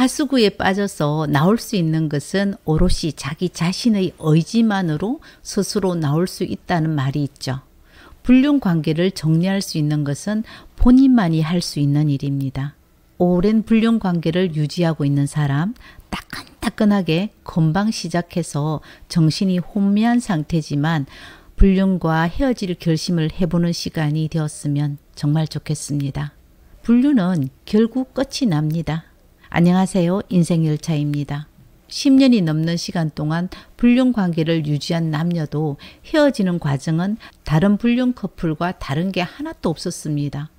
하수구에 빠져서 나올 수 있는 것은 오롯이 자기 자신의 의지만으로 스스로 나올 수 있다는 말이 있죠. 불륜 관계를 정리할 수 있는 것은 본인만이 할 수 있는 일입니다. 오랜 불륜 관계를 유지하고 있는 사람, 따끈따끈하게 금방 시작해서 정신이 혼미한 상태지만 불륜과 헤어질 결심을 해보는 시간이 되었으면 정말 좋겠습니다. 불륜은 결국 끝이 납니다. 안녕하세요. 인생열차입니다. 10년이 넘는 시간 동안 불륜 관계를 유지한 남녀도 헤어지는 과정은 다른 불륜 커플과 다른 게 하나도 없었습니다.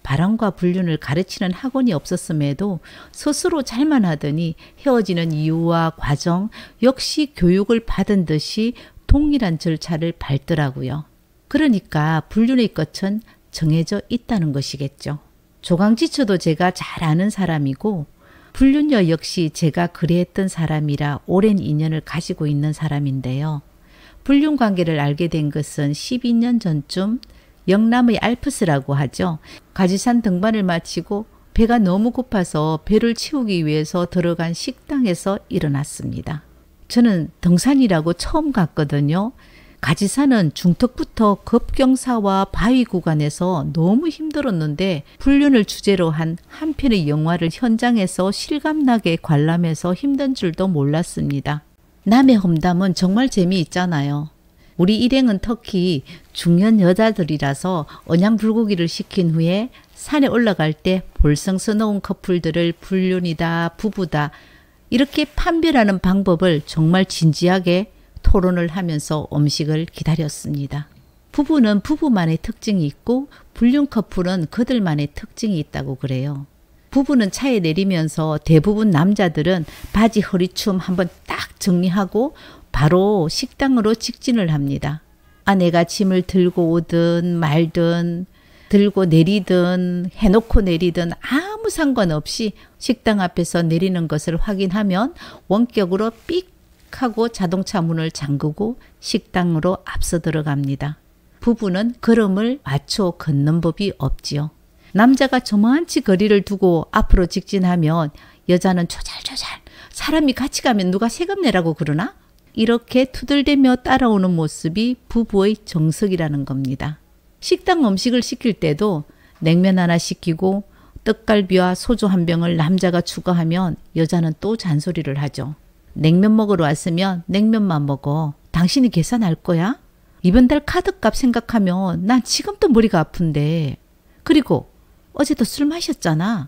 바람과 불륜을 가르치는 학원이 없었음에도 스스로 잘만 하더니 헤어지는 이유와 과정 역시 교육을 받은 듯이 동일한 절차를 밟더라고요. 그러니까 불륜의 끝은 정해져 있다는 것이겠죠. 조강지처도 제가 잘 아는 사람이고 불륜녀 역시 제가 그래했던 사람이라 오랜 인연을 가지고 있는 사람인데요. 불륜 관계를 알게 된 것은 12년 전쯤 영남의 알프스라고 하죠. 가지산 등반을 마치고 배가 너무 고파서 배를 채우기 위해서 들어간 식당에서 일어났습니다. 저는 등산이라고 처음 갔거든요. 가지산은 중턱부터 급경사와 바위 구간에서 너무 힘들었는데 불륜을 주제로 한 한 편의 영화를 현장에서 실감나게 관람해서 힘든 줄도 몰랐습니다. 남의 험담은 정말 재미있잖아요. 우리 일행은 특히 중년 여자들이라서 언양불고기를 시킨 후에 산에 올라갈 때 볼성스러운 커플들을 불륜이다, 부부다 이렇게 판별하는 방법을 정말 진지하게 토론을 하면서 음식을 기다렸습니다. 부부는 부부만의 특징이 있고 불륜 커플은 그들만의 특징이 있다고 그래요. 부부는 차에 내리면서 대부분 남자들은 바지 허리춤 한번 딱 정리하고 바로 식당으로 직진을 합니다. 아내가 짐을 들고 오든 말든 들고 내리든 해놓고 내리든 아무 상관없이 식당 앞에서 내리는 것을 확인하면 원격으로 삑 하고 자동차 문을 잠그고 식당으로 앞서 들어갑니다. 부부는 걸음을 맞춰 걷는 법이 없지요. 남자가 저만치 거리를 두고 앞으로 직진하면 여자는 조잘조잘 사람이 같이 가면 누가 세금 내라고 그러나? 이렇게 투덜대며 따라오는 모습이 부부의 정석이라는 겁니다. 식당 음식을 시킬 때도 냉면 하나 시키고 떡갈비와 소주 한 병을 남자가 추가하면 여자는 또 잔소리를 하죠. 냉면 먹으러 왔으면 냉면만 먹어. 당신이 계산할 거야? 이번 달 카드값 생각하면 난 지금도 머리가 아픈데. 그리고 어제도 술 마셨잖아.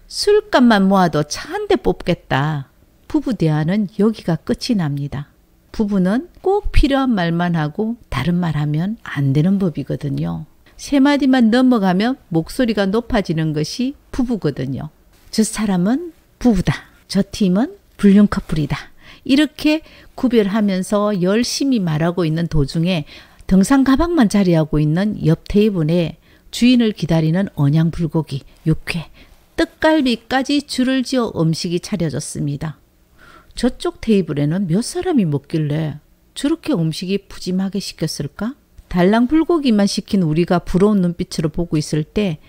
술값만 모아도 차 한 대 뽑겠다. 부부 대화는 여기가 끝이 납니다. 부부는 꼭 필요한 말만 하고 다른 말 하면 안 되는 법이거든요. 세 마디만 넘어가면 목소리가 높아지는 것이 부부거든요. 저 사람은 부부다. 저 팀은 불륜 커플이다. 이렇게 구별하면서 열심히 말하고 있는 도중에 등산 가방만 자리하고 있는 옆 테이블에 주인을 기다리는 언양불고기, 육회, 떡갈비까지 줄을 지어 음식이 차려졌습니다. 저쪽 테이블에는 몇 사람이 먹길래 저렇게 음식이 푸짐하게 시켰을까? 달랑 불고기만 시킨 우리가 부러운 눈빛으로 보고 있을 때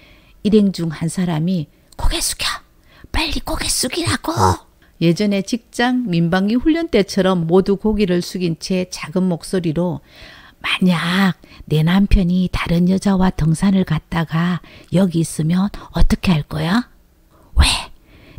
일행 중 한 사람이 고개 숙여! 빨리 고개 숙이라고! 예전에 직장 민방위 훈련 때처럼 모두 고개를 숙인 채 작은 목소리로 만약 내 남편이 다른 여자와 등산을 갔다가 여기 있으면 어떻게 할 거야? 왜?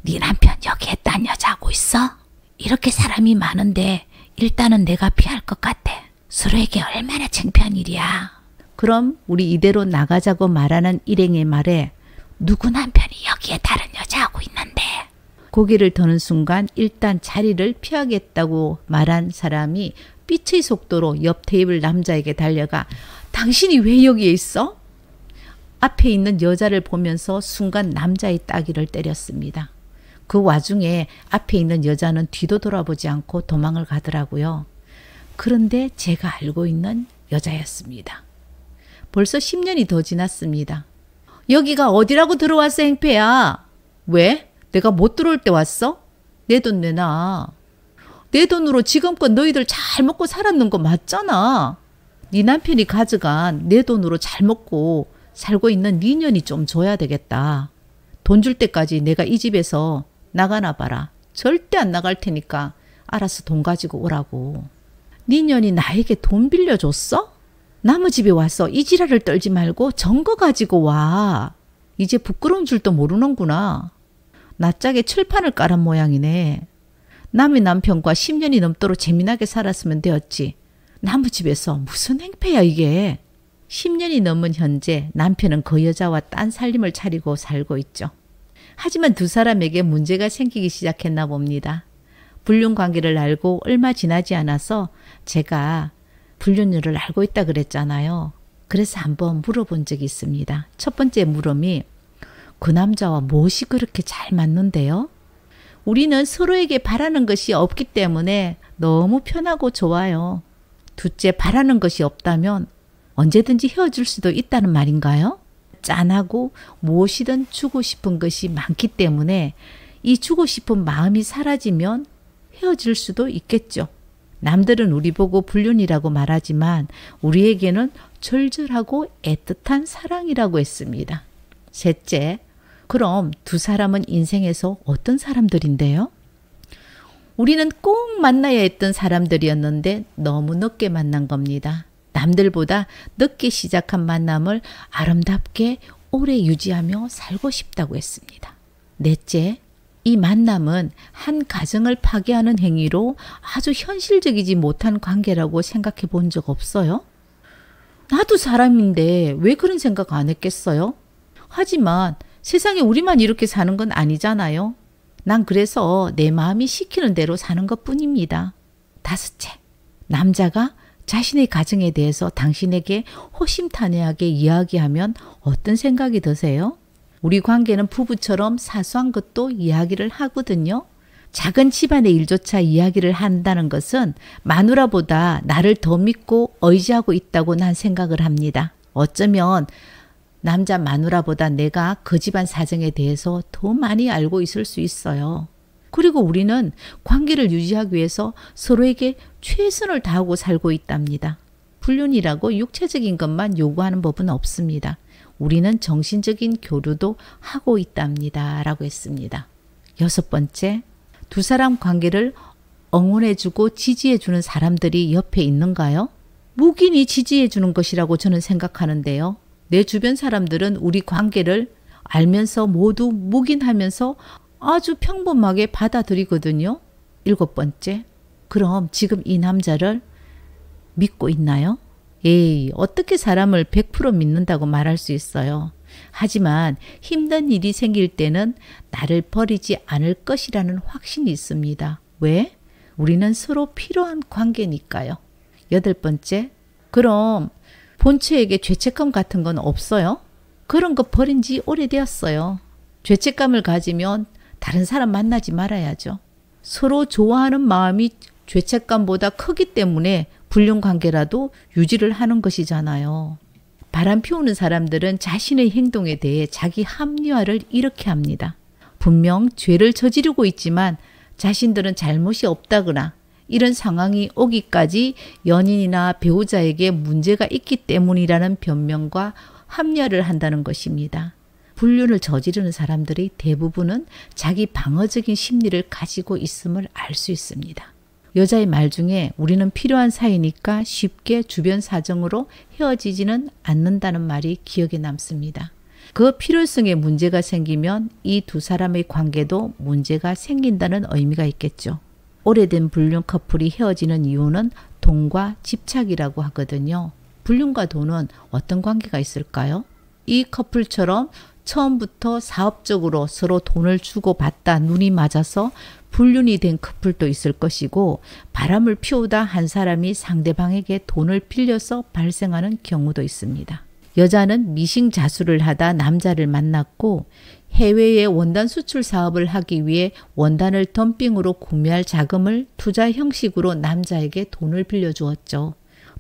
네 남편 여기에 딴 여자하고 있어? 이렇게 사람이 많은데 일단은 내가 피할 것 같아. 서로에게 얼마나 창피한 일이야. 그럼 우리 이대로 나가자고 말하는 일행의 말에 누구 남편이 여기에 다른 여자하고 있는데? 고개를 드는 순간 일단 자리를 피하겠다고 말한 사람이 빛의 속도로 옆 테이블 남자에게 달려가 당신이 왜 여기에 있어? 앞에 있는 여자를 보면서 순간 남자의 따귀를 때렸습니다. 그 와중에 앞에 있는 여자는 뒤도 돌아보지 않고 도망을 가더라고요. 그런데 제가 알고 있는 여자였습니다. 벌써 10년이 더 지났습니다. 여기가 어디라고 들어왔어 행패야? 왜? 내가 못 들어올 때 왔어? 내 돈 내놔. 내 돈으로 지금껏 너희들 잘 먹고 살았는 거 맞잖아. 네 남편이 가져간 내 돈으로 잘 먹고 살고 있는 네 년이 좀 줘야 되겠다. 돈 줄 때까지 내가 이 집에서 나가나 봐라. 절대 안 나갈 테니까 알아서 돈 가지고 오라고. 네 년이 나에게 돈 빌려줬어? 남의 집에 와서 이 지랄을 떨지 말고 정거 가지고 와. 이제 부끄러운 줄도 모르는구나. 낯짝에 철판을 깔은 모양이네. 남의 남편과 10년이 넘도록 재미나게 살았으면 되었지. 남의 집에서 무슨 행패야 이게. 10년이 넘은 현재 남편은 그 여자와 딴 살림을 차리고 살고 있죠. 하지만 두 사람에게 문제가 생기기 시작했나 봅니다. 불륜관계를 알고 얼마 지나지 않아서 제가 불륜율을 알고 있다 그랬잖아요. 그래서 한번 물어본 적이 있습니다. 첫 번째 물음이 그 남자와 무엇이 그렇게 잘 맞는데요? 우리는 서로에게 바라는 것이 없기 때문에 너무 편하고 좋아요. 둘째, 바라는 것이 없다면 언제든지 헤어질 수도 있다는 말인가요? 짠하고 무엇이든 주고 싶은 것이 많기 때문에 이 주고 싶은 마음이 사라지면 헤어질 수도 있겠죠. 남들은 우리 보고 불륜이라고 말하지만 우리에게는 절절하고 애틋한 사랑이라고 했습니다. 셋째, 그럼 두 사람은 인생에서 어떤 사람들인데요? 우리는 꼭 만나야 했던 사람들이었는데 너무 늦게 만난 겁니다. 남들보다 늦게 시작한 만남을 아름답게 오래 유지하며 살고 싶다고 했습니다. 넷째, 이 만남은 한 가정을 파괴하는 행위로 아주 현실적이지 못한 관계라고 생각해 본 적 없어요? 나도 사람인데 왜 그런 생각 안 했겠어요? 하지만 세상에 우리만 이렇게 사는 건 아니잖아요. 난 그래서 내 마음이 시키는 대로 사는 것뿐입니다. 다섯째, 남자가 자신의 가정에 대해서 당신에게 호심탄회하게 이야기하면 어떤 생각이 드세요? 우리 관계는 부부처럼 사소한 것도 이야기를 하거든요. 작은 집안의 일조차 이야기를 한다는 것은 마누라보다 나를 더 믿고 의지하고 있다고 난 생각을 합니다. 어쩌면 남자 마누라보다 내가 그 집안 사정에 대해서 더 많이 알고 있을 수 있어요. 그리고 우리는 관계를 유지하기 위해서 서로에게 최선을 다하고 살고 있답니다. 불륜이라고 육체적인 것만 요구하는 법은 없습니다. 우리는 정신적인 교류도 하고 있답니다. 라고 했습니다. 여섯 번째, 두 사람 관계를 응원해주고 지지해주는 사람들이 옆에 있는가요? 묵인이 지지해주는 것이라고 저는 생각하는데요. 내 주변 사람들은 우리 관계를 알면서 모두 묵인하면서 아주 평범하게 받아들이거든요. 일곱 번째, 그럼 지금 이 남자를 믿고 있나요? 에이, 어떻게 사람을 100% 믿는다고 말할 수 있어요. 하지만 힘든 일이 생길 때는 나를 버리지 않을 것이라는 확신이 있습니다. 왜? 우리는 서로 필요한 관계니까요. 여덟 번째, 그럼 본처에게 죄책감 같은 건 없어요? 그런 거 버린 지 오래되었어요. 죄책감을 가지면 다른 사람 만나지 말아야죠. 서로 좋아하는 마음이 죄책감보다 크기 때문에 불륜관계라도 유지를 하는 것이잖아요. 바람 피우는 사람들은 자신의 행동에 대해 자기 합리화를 이렇게 합니다. 분명 죄를 저지르고 있지만 자신들은 잘못이 없다거나 이런 상황이 오기까지 연인이나 배우자에게 문제가 있기 때문이라는 변명과 합리화를 한다는 것입니다. 불륜을 저지르는 사람들의 대부분은 자기 방어적인 심리를 가지고 있음을 알 수 있습니다. 여자의 말 중에 우리는 필요한 사이니까 쉽게 주변 사정으로 헤어지지는 않는다는 말이 기억에 남습니다. 그 필요성에 문제가 생기면 이 두 사람의 관계도 문제가 생긴다는 의미가 있겠죠. 오래된 불륜 커플이 헤어지는 이유는 돈과 집착이라고 하거든요. 불륜과 돈은 어떤 관계가 있을까요? 이 커플처럼 처음부터 사업적으로 서로 돈을 주고받다 눈이 맞아서 불륜이 된 커플도 있을 것이고, 바람을 피우다 한 사람이 상대방에게 돈을 빌려서 발생하는 경우도 있습니다. 여자는 미싱자수를 하다 남자를 만났고 해외에 원단 수출 사업을 하기 위해 원단을 덤핑으로 구매할 자금을 투자 형식으로 남자에게 돈을 빌려주었죠.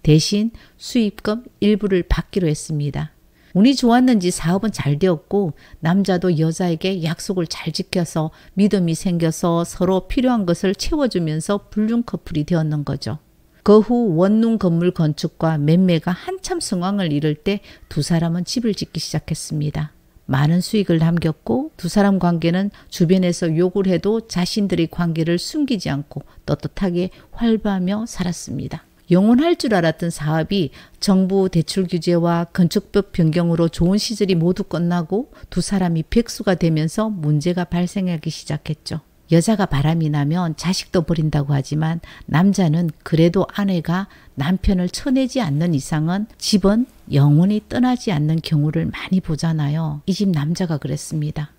대신 수입금 일부를 받기로 했습니다. 운이 좋았는지 사업은 잘 되었고 남자도 여자에게 약속을 잘 지켜서 믿음이 생겨서 서로 필요한 것을 채워주면서 불륜 커플이 되었는 거죠. 그 후 원룸 건물 건축과 매매가 한참 성황을 이룰 때 두 사람은 집을 짓기 시작했습니다. 많은 수익을 남겼고 두 사람 관계는 주변에서 욕을 해도 자신들의 관계를 숨기지 않고 떳떳하게 활발하며 살았습니다. 영원할 줄 알았던 사업이 정부 대출 규제와 건축법 변경으로 좋은 시절이 모두 끝나고 두 사람이 백수가 되면서 문제가 발생하기 시작했죠. 여자가 바람이 나면 자식도 버린다고 하지만 남자는 그래도 아내가 남편을 쳐내지 않는 이상은 집은 영원히 떠나지 않는 경우를 많이 보잖아요. 이 집 남자가 그랬습니다.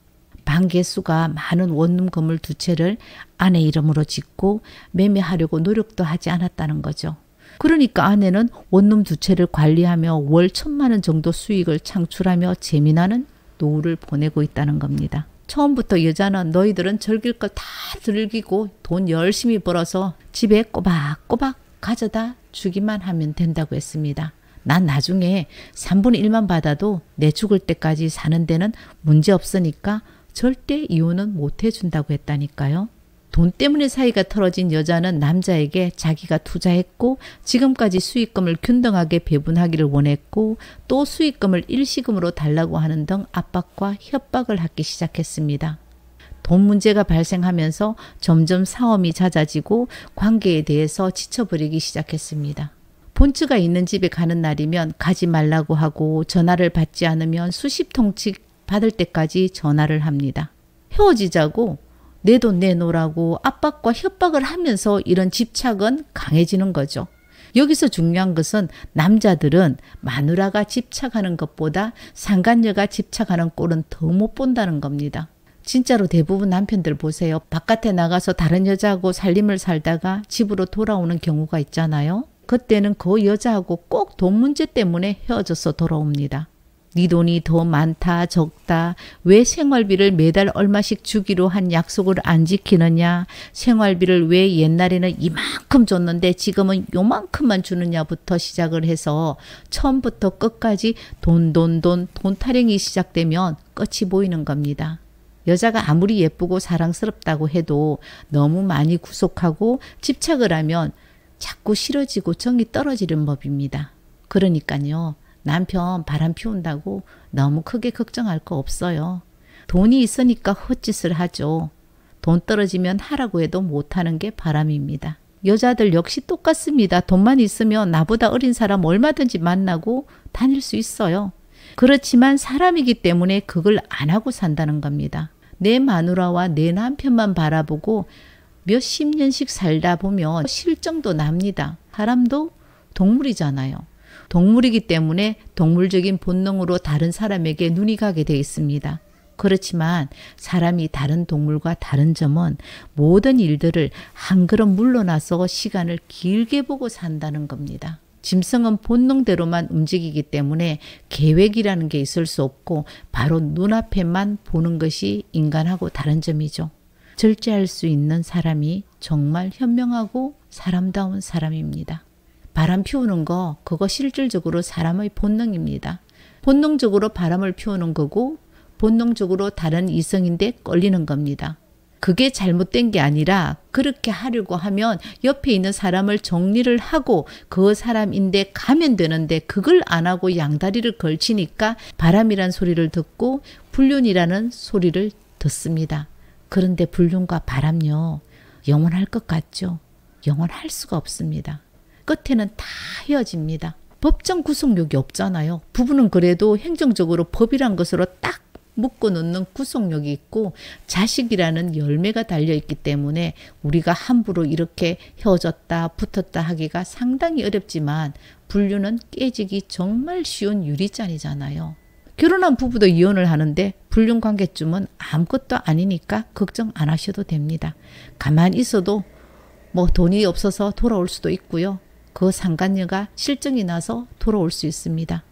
방 개수가 많은 원룸 건물 2채를 아내 이름으로 짓고 매매하려고 노력도 하지 않았다는 거죠. 그러니까 아내는 원룸 2채를 관리하며 월 1,000만 원 정도 수익을 창출하며 재미나는 노후를 보내고 있다는 겁니다. 처음부터 여자는 너희들은 즐길 걸 다 즐기고 돈 열심히 벌어서 집에 꼬박꼬박 가져다 주기만 하면 된다고 했습니다. 난 나중에 3분의 1만 받아도 내 죽을 때까지 사는 데는 문제 없으니까 절대 이혼은 못 해준다고 했다니까요. 돈 때문에 사이가 틀어진 여자는 남자에게 자기가 투자했고 지금까지 수익금을 균등하게 배분하기를 원했고 또 수익금을 일시금으로 달라고 하는 등 압박과 협박을 하기 시작했습니다. 돈 문제가 발생하면서 점점 싸움이 잦아지고 관계에 대해서 지쳐버리기 시작했습니다. 본처가 있는 집에 가는 날이면 가지 말라고 하고 전화를 받지 않으면 수십 통씩 받을 때까지 전화를 합니다. 헤어지자고 내 돈 내놓으라고 압박과 협박을 하면서 이런 집착은 강해지는 거죠. 여기서 중요한 것은 남자들은 마누라가 집착하는 것보다 상간녀가 집착하는 꼴은 더 못 본다는 겁니다. 진짜로 대부분 남편들 보세요. 바깥에 나가서 다른 여자하고 살림을 살다가 집으로 돌아오는 경우가 있잖아요. 그때는 그 여자하고 꼭 돈 문제 때문에 헤어져서 돌아옵니다. 네 돈이 더 많다 적다 왜 생활비를 매달 얼마씩 주기로 한 약속을 안 지키느냐 생활비를 왜 옛날에는 이만큼 줬는데 지금은 요만큼만 주느냐부터 시작을 해서 처음부터 끝까지 돈 타령이 시작되면 끝이 보이는 겁니다. 여자가 아무리 예쁘고 사랑스럽다고 해도 너무 많이 구속하고 집착을 하면 자꾸 싫어지고 정이 떨어지는 법입니다. 그러니까요. 남편 바람 피운다고 너무 크게 걱정할 거 없어요. 돈이 있으니까 헛짓을 하죠. 돈 떨어지면 하라고 해도 못하는 게 바람입니다. 여자들 역시 똑같습니다. 돈만 있으면 나보다 어린 사람 얼마든지 만나고 다닐 수 있어요. 그렇지만 사람이기 때문에 그걸 안 하고 산다는 겁니다. 내 마누라와 내 남편만 바라보고 몇십 년씩 살다 보면 실정도 납니다. 사람도 동물이잖아요. 동물이기 때문에 동물적인 본능으로 다른 사람에게 눈이 가게 돼 있습니다. 그렇지만 사람이 다른 동물과 다른 점은 모든 일들을 한 걸음 물러나서 시간을 길게 보고 산다는 겁니다. 짐승은 본능대로만 움직이기 때문에 계획이라는 게 있을 수 없고 바로 눈앞에만 보는 것이 인간하고 다른 점이죠. 절제할 수 있는 사람이 정말 현명하고 사람다운 사람입니다. 바람 피우는 거 그거 실질적으로 사람의 본능입니다. 본능적으로 바람을 피우는 거고 본능적으로 다른 이성인데 끌리는 겁니다. 그게 잘못된 게 아니라 그렇게 하려고 하면 옆에 있는 사람을 정리를 하고 그 사람인데 가면 되는데 그걸 안 하고 양다리를 걸치니까 바람이란 소리를 듣고 불륜이라는 소리를 듣습니다. 그런데 불륜과 바람요. 영원할 것 같죠? 영원할 수가 없습니다. 끝에는 다 헤어집니다. 법정 구속력이 없잖아요. 부부는 그래도 행정적으로 법이란 것으로 딱 묶어 놓는 구속력이 있고 자식이라는 열매가 달려있기 때문에 우리가 함부로 이렇게 헤어졌다 붙었다 하기가 상당히 어렵지만 불륜은 깨지기 정말 쉬운 유리잔이잖아요. 결혼한 부부도 이혼을 하는데 불륜 관계쯤은 아무것도 아니니까 걱정 안 하셔도 됩니다. 가만히 있어도 뭐 돈이 없어서 돌아올 수도 있고요. 그 상간녀가 실정이 나서 돌아올 수 있습니다.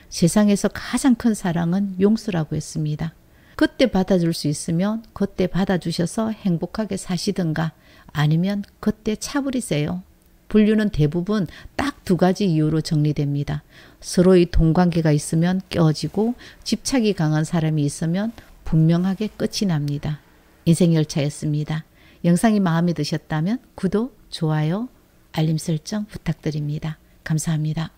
세상에서 가장 큰 사랑은 용서라고 했습니다. 그때 받아줄 수 있으면 그때 받아주셔서 행복하게 사시든가 아니면 그때 차버리세요. 불륜은 대부분 딱 2가지 이유로 정리됩니다. 서로의 돈관계가 있으면 깨어지고 집착이 강한 사람이 있으면 분명하게 끝이 납니다. 인생열차였습니다. 영상이 마음에 드셨다면 구독, 좋아요, 알림 설정 부탁드립니다. 감사합니다.